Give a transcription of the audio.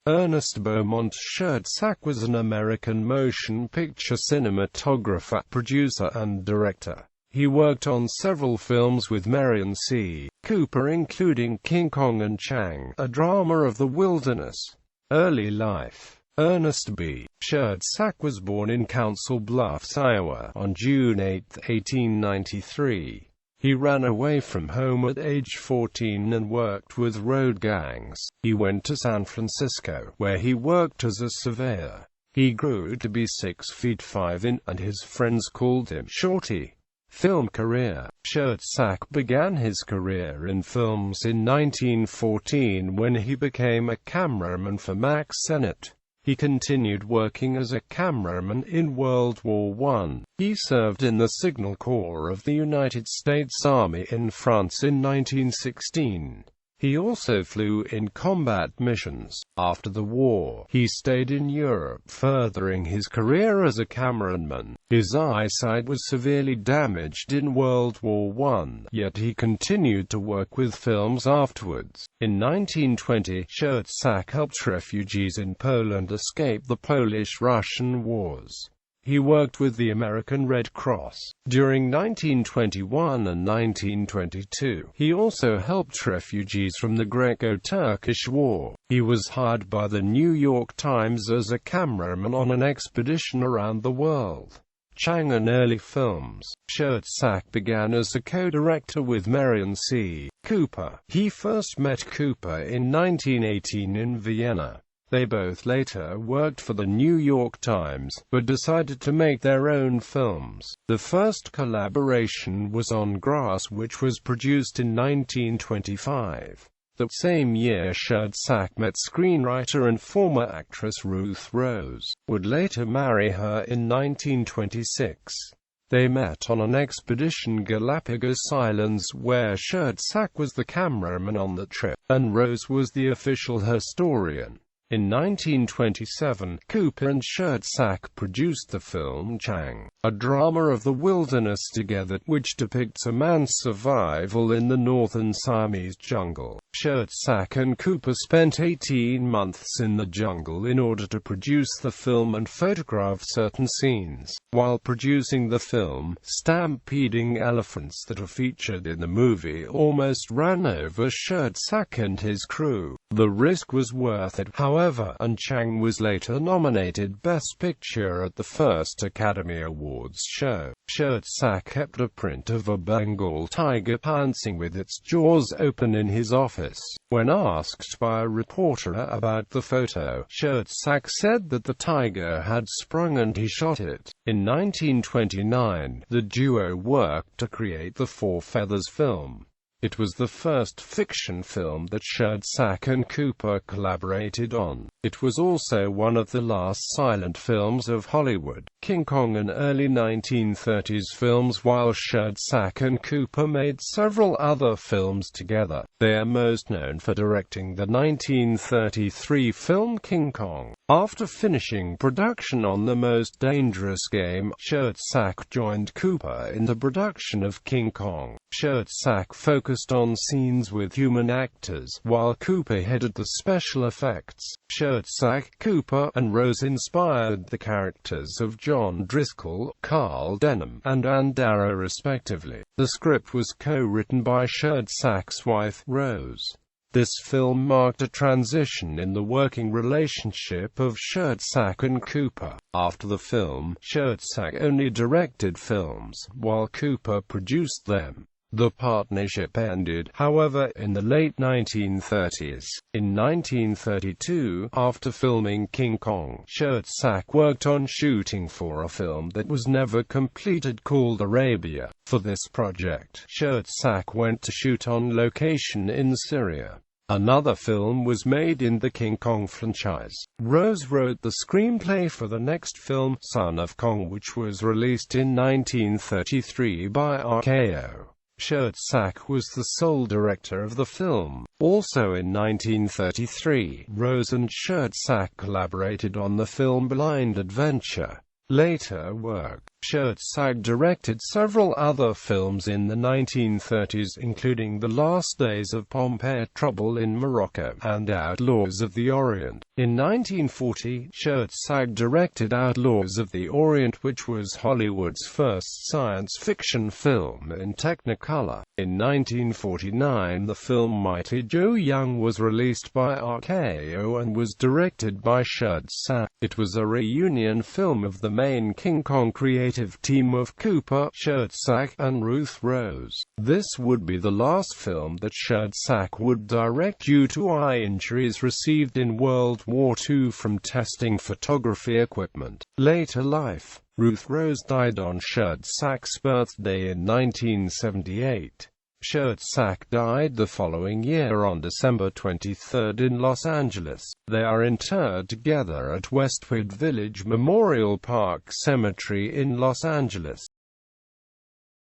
Ernest Beaumont Schoedsack was an American motion picture cinematographer, producer and director. He worked on several films with Merian C.Cooper, including King Kong and Chang, a drama of the wilderness. Early life. Ernest B. Schoedsack was born in Council Bluffs, Iowa, on June 8, 1893. He ran away from home at age 14 and worked with road gangs. He went to San Francisco, where he worked as a surveyor. He grew to be 6 feet 5 inches, and his friends called him Shorty. Film career. Schoedsack began his career in films in 1914 when he became a cameraman for Max Sennett. He continued working as a cameraman in World War I. He served in the Signal Corps of the United States Army in France in 1916. He also flew in combat missions. After the war, he stayed in Europe, furthering his career as a cameraman. His eyesight was severely damaged in World War I, yet he continued to work with films afterwards. In 1920, Schoedsack helped refugees in Poland escape the Polish-Russian wars. He worked with the American Red Cross. During 1921 and 1922, he also helped refugees from the Greco-Turkish War. He was hired by the New York Times as a cameraman on an expedition around the world. Chang and early films. Schoedsack began as a co-director with Merian C.Cooper. He first met Cooper in 1918 in Vienna. They both later worked for the New York Times, but decided to make their own films. The first collaboration was on Grass, which was produced in 1925. The same year, Schoedsack met screenwriter and former actress Ruth Rose, would later marry her in 1926. They met on an expedition Galapagos Islands where Schoedsack was the cameraman on the trip, and Rose was the official historian. In 1927, Cooper and Schoedsack produced the film Chang, a drama of the wilderness together, which depicts a man's survival in the northern Siamese jungle. Schoedsack and Cooper spent 18 months in the jungle in order to produce the film and photograph certain scenes. While producing the film, stampeding elephants that are featured in the movie almost ran over Schoedsack and his crew. The risk was worth it, however, and Chang was later nominated Best Picture at the first Academy Awards show. Schoedsack kept a print of a Bengal tiger pouncing with its jaws open in his office. When asked by a reporter about the photo, Schoedsack said that the tiger had sprung and he shot it. In 1929, the duo worked to create the Four Feathers film. It was the first fiction film that Schoedsack and Cooper collaborated on. It was also one of the last silent films of Hollywood. King Kong and early 1930s films. While Schoedsack and Cooper made several other films together, they are most known for directing the 1933 film King Kong. After finishing production on The Most Dangerous Game, Schoedsack joined Cooper in the production of King Kong. Schoedsack focused on scenes with human actors, while Cooper headed the special effects. Schoedsack, Cooper, and Rose inspired the characters of John Driscoll, Carl Denham, and Ann Darrow respectively. The script was co-written by Schoedsack's wife, Rose. This film marked a transition in the working relationship of Schoedsack and Cooper. After the film, Schoedsack only directed films, while Cooper produced them. The partnership ended, however, in the late 1930s. In 1932, after filming King Kong, Schoedsack worked on shooting for a film that was never completed called Arabia. For this project, Schoedsack went to shoot on location in Syria. Another film was made in the King Kong franchise. Rose wrote the screenplay for the next film, Son of Kong, which was released in 1933 by RKO. Schoedsack was the sole director of the film. Also in 1933, Rose and Schoedsack collaborated on the film Blind Adventure. Later work. Schoedsack directed several other films in the 1930s, including The Last Days of Pompeii, Trouble in Morocco, and Outlaws of the Orient. In 1940, Schoedsack directed Outlaws of the Orient, which was Hollywood's first science fiction film in Technicolor. In 1949, the film Mighty Joe Young was released by RKO and was directed by Schoedsack. It was a reunion film of the main King Kong creative team of Cooper, Schoedsack, and Ruth Rose. This would be the last film that Schoedsack would direct due to eye injuries received in World War II from testing photography equipment. Later life. Ruth Rose died on Schoedsack's birthday in 1978. Schoedsack died the following year on December 23 in Los Angeles. They are interred together at Westwood Village Memorial Park Cemetery in Los Angeles.